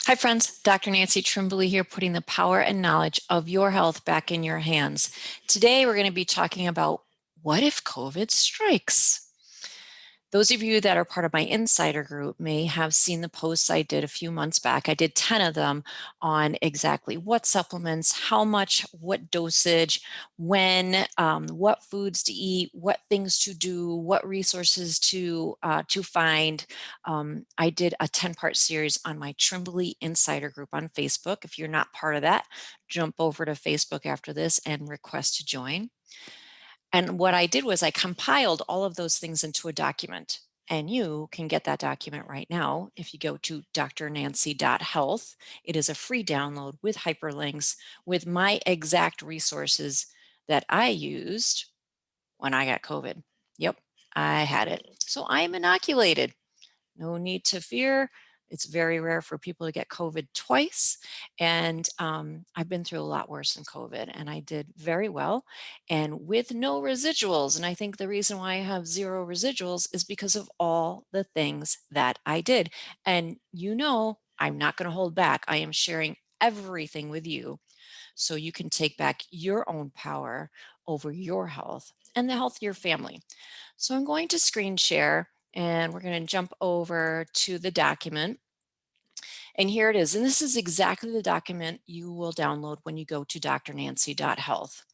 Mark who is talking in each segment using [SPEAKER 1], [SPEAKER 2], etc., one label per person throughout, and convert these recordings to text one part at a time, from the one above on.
[SPEAKER 1] Hi friends, Dr. Nancy Trimbley here, putting the power and knowledge of your health back in your hands. Today we're going to be talking about what if COVID strikes? Those of you that are part of my insider group may have seen the posts I did a few months back. I did 10 of them on exactly what supplements, how much, what dosage, when, what foods to eat, what things to do, what resources to find. I did a 10-part series on my Trimbley Insider group on Facebook. If you're not part of that, jump over to Facebook after this and request to join. And what I did was I compiled all of those things into a document. And you can get that document right now if you go to drnancy.health. It is a free download with hyperlinks with my exact resources that I used when I got COVID. Yep, I had it. So I am inoculated. No need to fear. It's very rare for people to get COVID twice. And I've been through a lot worse than COVID, and I did very well and with no residuals. And I think the reason why I have zero residuals is because of all the things that I did. And you know, I'm not going to hold back. I am sharing everything with you so you can take back your own power over your health and the health of your family. So I'm going to screen share and we're going to jump over to the document. And here it is. And this is exactly the document you will download when you go to drnancy.health.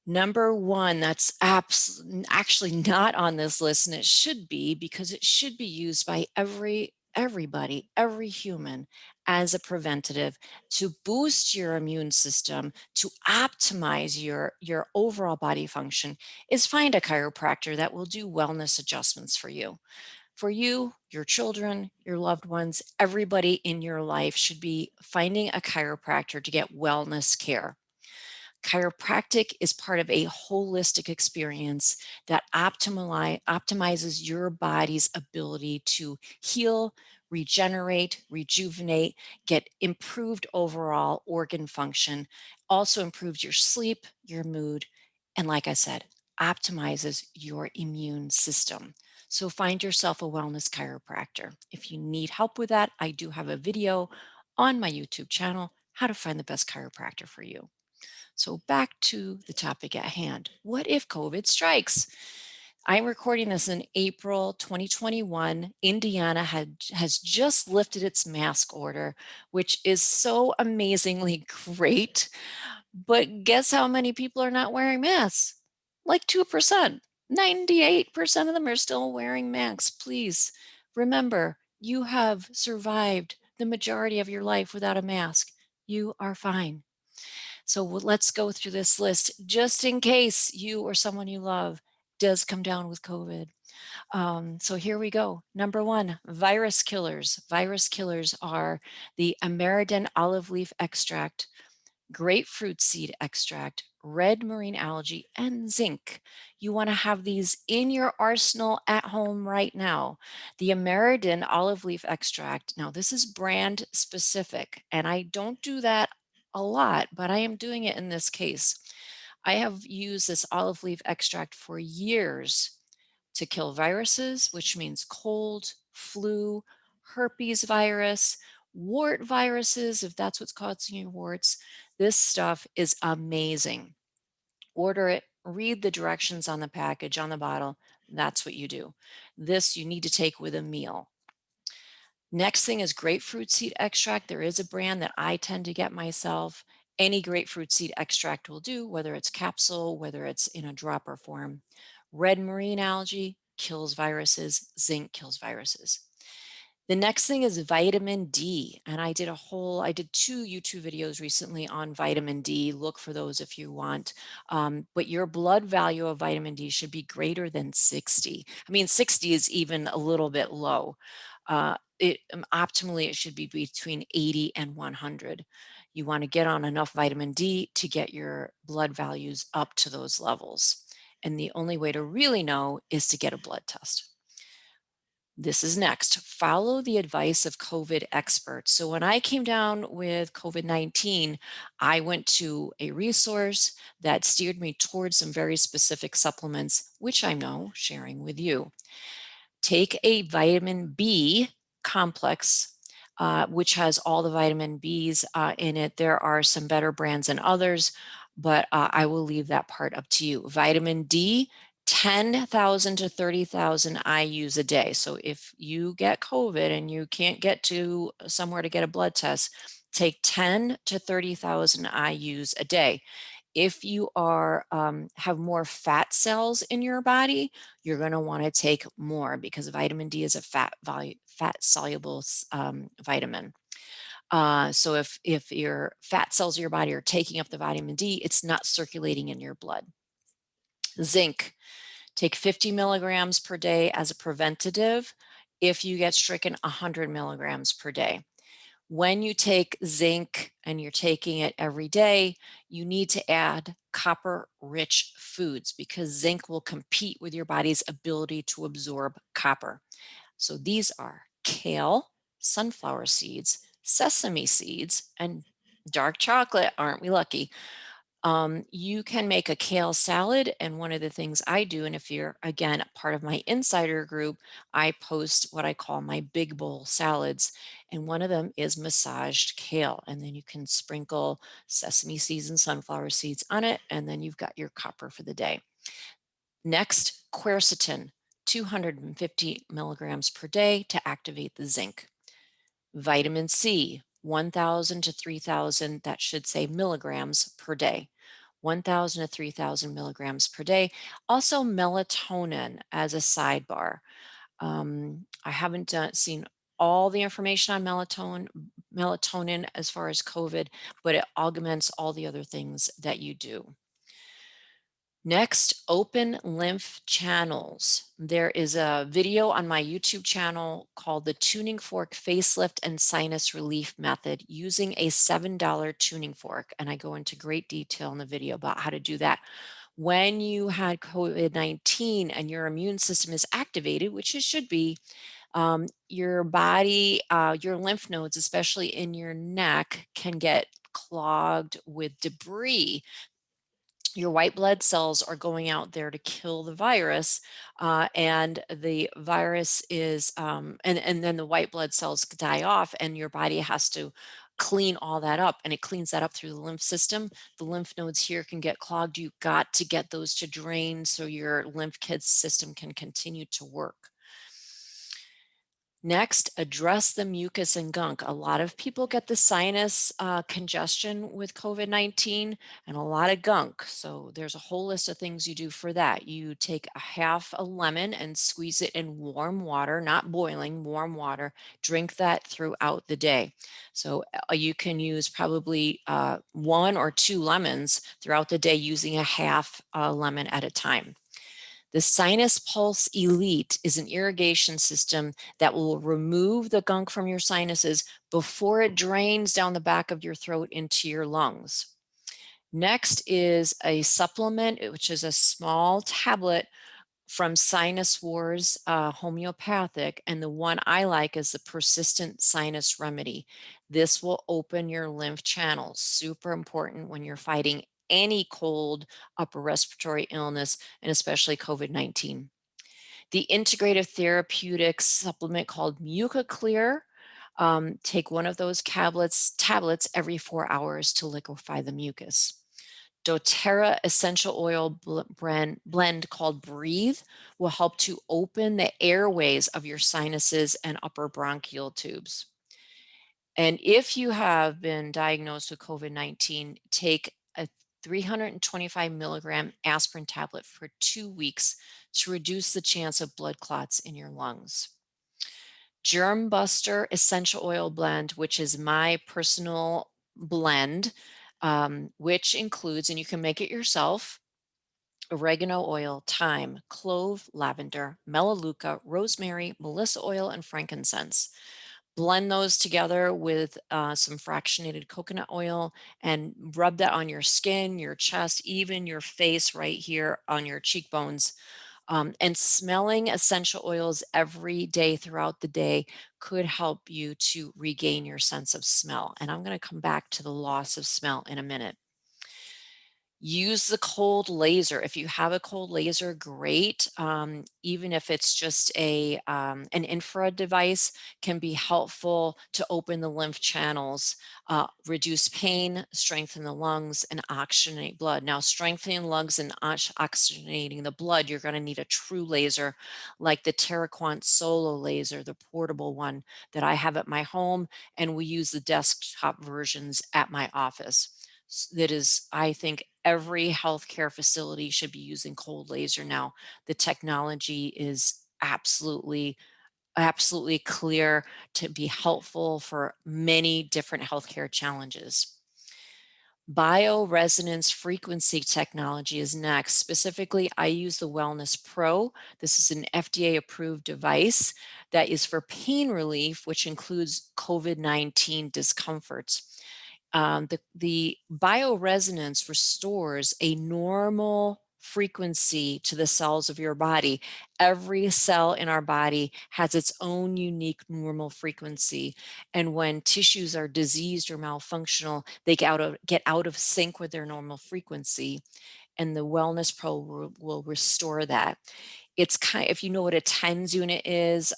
[SPEAKER 1] Number one, that's actually not on this list, and it should be because it should be used by everybody, every human as a preventative to boost your immune system, to optimize your overall body function, is find a chiropractor that will do wellness adjustments for you. For you, your children, your loved ones, everybody in your life should be finding a chiropractor to get wellness care. Chiropractic is part of a holistic experience that optimizes your body's ability to heal, regenerate, rejuvenate, get improved overall organ function, also improves your sleep, your mood, and like I said, optimizes your immune system. So find yourself a wellness chiropractor. If you need help with that, I do have a video on my YouTube channel, how to find the best chiropractor for you. So back to the topic at hand. What if COVID strikes? I'm recording this in April 2021. Indiana has just lifted its mask order, which is so amazingly great. But guess how many people are not wearing masks? Like 2%. 98% of them are still wearing masks. Please remember, you have survived the majority of your life without a mask. You are fine. So let's go through this list just in case you or someone you love does come down with COVID. So here we go. Number one, virus killers. Virus killers are the Ameridan olive leaf extract, grapefruit seed extract, red marine algae, and zinc. You want to have these in your arsenal at home right now. The Ameridan olive leaf extract, now this is brand specific, and I don't do that a lot, but I am doing it in this case. I have used this olive leaf extract for years to kill viruses, which means cold, flu, herpes virus, wart viruses, if that's what's causing you warts. This stuff is amazing. Order it, read the directions on the package, on the bottle. That's what you do. This you need to take with a meal. Next thing is grapefruit seed extract. There is a brand that I tend to get myself. Any grapefruit seed extract will do, whether it's capsule, whether it's in a dropper form. Red marine algae kills viruses. Zinc kills viruses. The next thing is vitamin D. And I did two YouTube videos recently on vitamin D. Look for those if you want. But your blood value of vitamin D should be greater than 60. I mean, 60 is even a little bit low. Optimally, it should be between 80 and 100. You want to get on enough vitamin D to get your blood values up to those levels. And the only way to really know is to get a blood test. This is next. Follow the advice of COVID experts. So when I came down with COVID-19, I went to a resource that steered me towards some very specific supplements, which I'm now sharing with you. Take a vitamin B complex. which has all the vitamin Bs in it. There are some better brands than others, but I will leave that part up to you. Vitamin D, 10,000 to 30,000 IUs a day. So if you get COVID and you can't get to somewhere to get a blood test, take 10 to 30,000 IUs a day. If you are have more fat cells in your body, you're going to want to take more because vitamin D is a fat soluble vitamin. So if your fat cells of your body are taking up the vitamin D, it's not circulating in your blood. Zinc, take 50 milligrams per day as a preventative. If you get stricken, 100 milligrams per day. When you take zinc and you're taking it every day, you need to add copper-rich foods because zinc will compete with your body's ability to absorb copper. So these are kale, sunflower seeds, sesame seeds, and dark chocolate. Aren't we lucky? You can make a kale salad. And one of the things I do, and if you're, again, part of my insider group, I post what I call my big bowl salads. And one of them is massaged kale. And then you can sprinkle sesame seeds and sunflower seeds on it. And then you've got your copper for the day. Next, quercetin, 250 milligrams per day to activate the zinc. Vitamin C, 1,000 to 3,000, that should say milligrams per day. 1,000 to 3,000 milligrams per day. Also melatonin as a sidebar. I haven't seen all the information on melatonin as far as COVID, but it augments all the other things that you do. Next, open lymph channels. There is a video on my YouTube channel called the Tuning Fork Facelift and Sinus Relief Method using a $7 tuning fork. And I go into great detail in the video about how to do that. When you had COVID-19 and your immune system is activated, which it should be, your body, your lymph nodes, especially in your neck, can get clogged with debris. Your white blood cells are going out there to kill the virus, and the virus is, and then the white blood cells die off, and your body has to clean all that up, and it cleans that up through the lymph system. The lymph nodes here can get clogged. You've got to get those to drain so your lymph kid system can continue to work. Next, address the mucus and gunk. A lot of people get the sinus congestion with COVID-19 and a lot of gunk. So there's a whole list of things you do for that. You take a half a lemon and squeeze it in warm water, not boiling, warm water. Drink that throughout the day. So you can use probably 1 or 2 lemons throughout the day using a half lemon at a time. The Sinus Pulse Elite is an irrigation system that will remove the gunk from your sinuses before it drains down the back of your throat into your lungs. Next is a supplement, which is a small tablet from Sinus Wars Homeopathic, and the one I like is the Persistent Sinus Remedy. This will open your lymph channels, super important when you're fighting any cold, upper respiratory illness, and especially COVID-19. The integrative therapeutics supplement called MucaClear. Take one of those tablets every 4 hours to liquefy the mucus. doTERRA essential oil blend called Breathe will help to open the airways of your sinuses and upper bronchial tubes. And if you have been diagnosed with COVID-19, take a 325 milligram aspirin tablet for 2 weeks to reduce the chance of blood clots in your lungs. Germ Buster essential oil blend, which is my personal blend, which includes, and you can make it yourself, oregano oil, thyme, clove, lavender, melaleuca, rosemary, melissa oil, and frankincense. Blend those together with some fractionated coconut oil and rub that on your skin, your chest, even your face right here on your cheekbones. And smelling essential oils every day throughout the day could help you to regain your sense of smell. And I'm going to come back to the loss of smell in a minute. Use the cold laser. If you have a cold laser, great. Even if it's just an infrared device, can be helpful to open the lymph channels, reduce pain, strengthen the lungs, and oxygenate blood. Now, strengthening lungs and oxygenating the blood, you're going to need a true laser like the TerraQuant Solo laser, the portable one that I have at my home, and we use the desktop versions at my office. That is, I think every healthcare facility should be using cold laser now. The technology is absolutely clear to be helpful for many different healthcare challenges. Bioresonance frequency technology is next. Specifically, I use the Wellness Pro. This is an FDA approved device that is for pain relief, which includes COVID-19 discomforts. The bioresonance restores a normal frequency to the cells of your body. Every cell in our body has its own unique normal frequency. And when tissues are diseased or malfunctional, they get out of sync with their normal frequency. And the Wellness Pro will restore that. It's kind, if you know what a TENS unit is,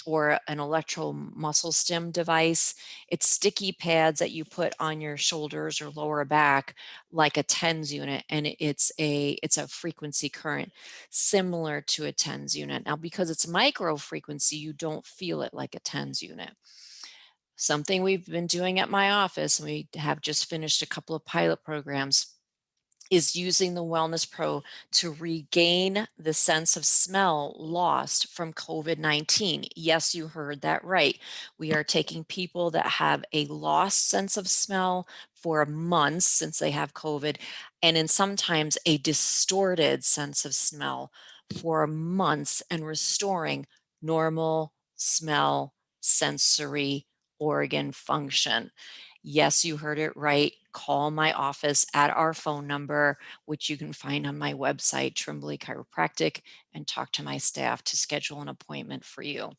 [SPEAKER 1] or an electro muscle stim device, it's sticky pads that you put on your shoulders or lower back like a TENS unit, and it's a frequency current similar to a TENS unit. Now, because it's micro frequency, you don't feel it like a TENS unit. Something we've been doing at my office, and we have just finished a couple of pilot programs, is using the Wellness Pro to regain the sense of smell lost from COVID-19. Yes, you heard that right. We are taking people that have a lost sense of smell for months since they have COVID, and in sometimes a distorted sense of smell for months, and restoring normal smell, sensory organ function. Yes, you heard it right. Call my office at our phone number, which you can find on my website, Trimbley Chiropractic, and talk to my staff to schedule an appointment for you.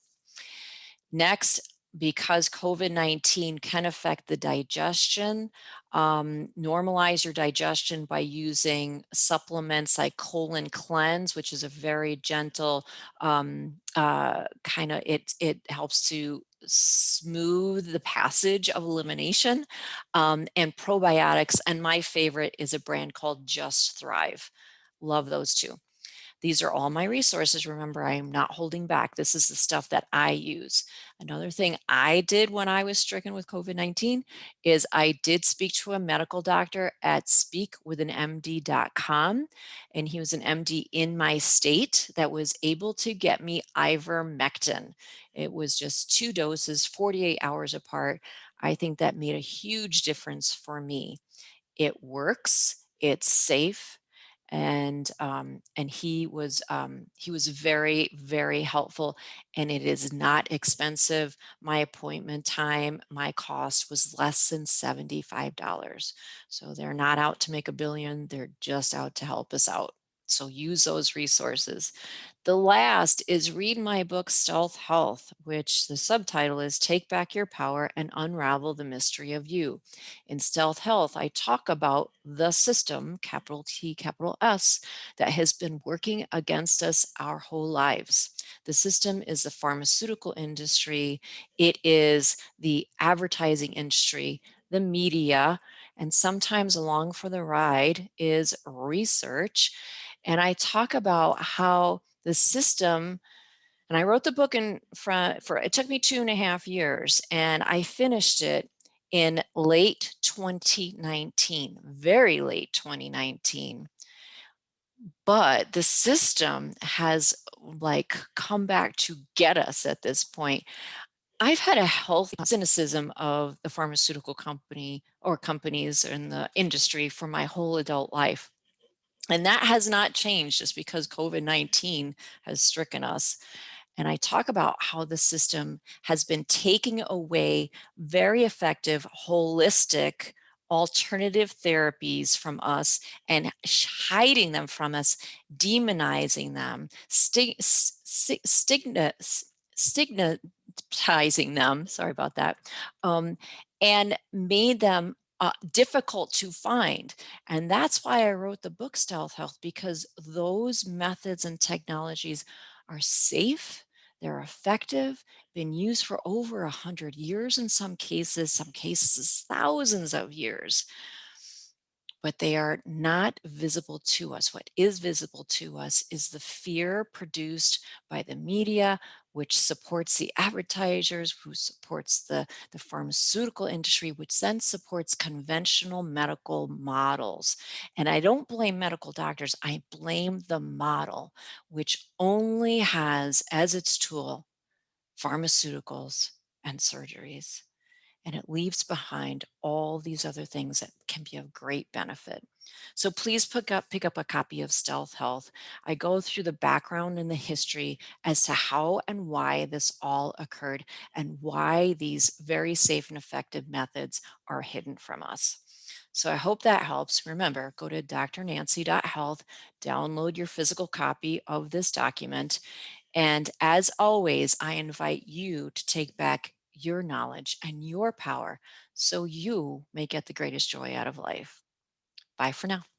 [SPEAKER 1] Next, because COVID-19 can affect the digestion, normalize your digestion by using supplements like Colon Cleanse, which is a very gentle it helps to smooth the passage of elimination, and probiotics. And my favorite is a brand called Just Thrive. Love those two. These are all my resources. Remember, I am not holding back. This is the stuff that I use. Another thing I did when I was stricken with COVID-19 is I did speak to a medical doctor at speakwithanmd.com, and he was an MD in my state that was able to get me ivermectin. It was just 2 doses, 48 hours apart. I think that made a huge difference for me. It works, it's safe, and he was very helpful, and it is not expensive. My appointment time, my cost was less than $75. So they're not out to make a billion, they're just out to help us out. So use those resources. The last is read my book, Stealth Health, which the subtitle is Take Back Your Power and Unravel the Mystery of You. In Stealth Health, I talk about the system, capital T, capital S, that has been working against us our whole lives. The system is the pharmaceutical industry, it is the advertising industry, the media, and sometimes along for the ride is research. And I talk about how the system, and I wrote the book in front for, it took me 2.5 years, and I finished it in late 2019, very late 2019. But the system has like come back to get us at this point. I've had a healthy cynicism of the pharmaceutical company or companies in the industry for my whole adult life. And that has not changed just because COVID-19 has stricken us. And I talk about how the system has been taking away very effective, holistic, alternative therapies from us and hiding them from us, demonizing them, stigmatizing them, sorry about that, and made them difficult to find. And that's why I wrote the book Stealth Health, because those methods and technologies are safe, they're effective, been used for over 100 years in some cases thousands of years, but they are not visible to us. What is visible to us is the fear produced by the media, which supports the advertisers, who supports the pharmaceutical industry, which then supports conventional medical models. And I don't blame medical doctors, I blame the model, which only has as its tool pharmaceuticals and surgeries, and it leaves behind all these other things that can be of great benefit. So please pick up a copy of Stealth Health. I go through the background and the history as to how and why this all occurred and why these very safe and effective methods are hidden from us. So I hope that helps. Remember, go to drnancy.health, download your physical copy of this document, and as always, I invite you to take back your knowledge and your power so you may get the greatest joy out of life. Bye for now.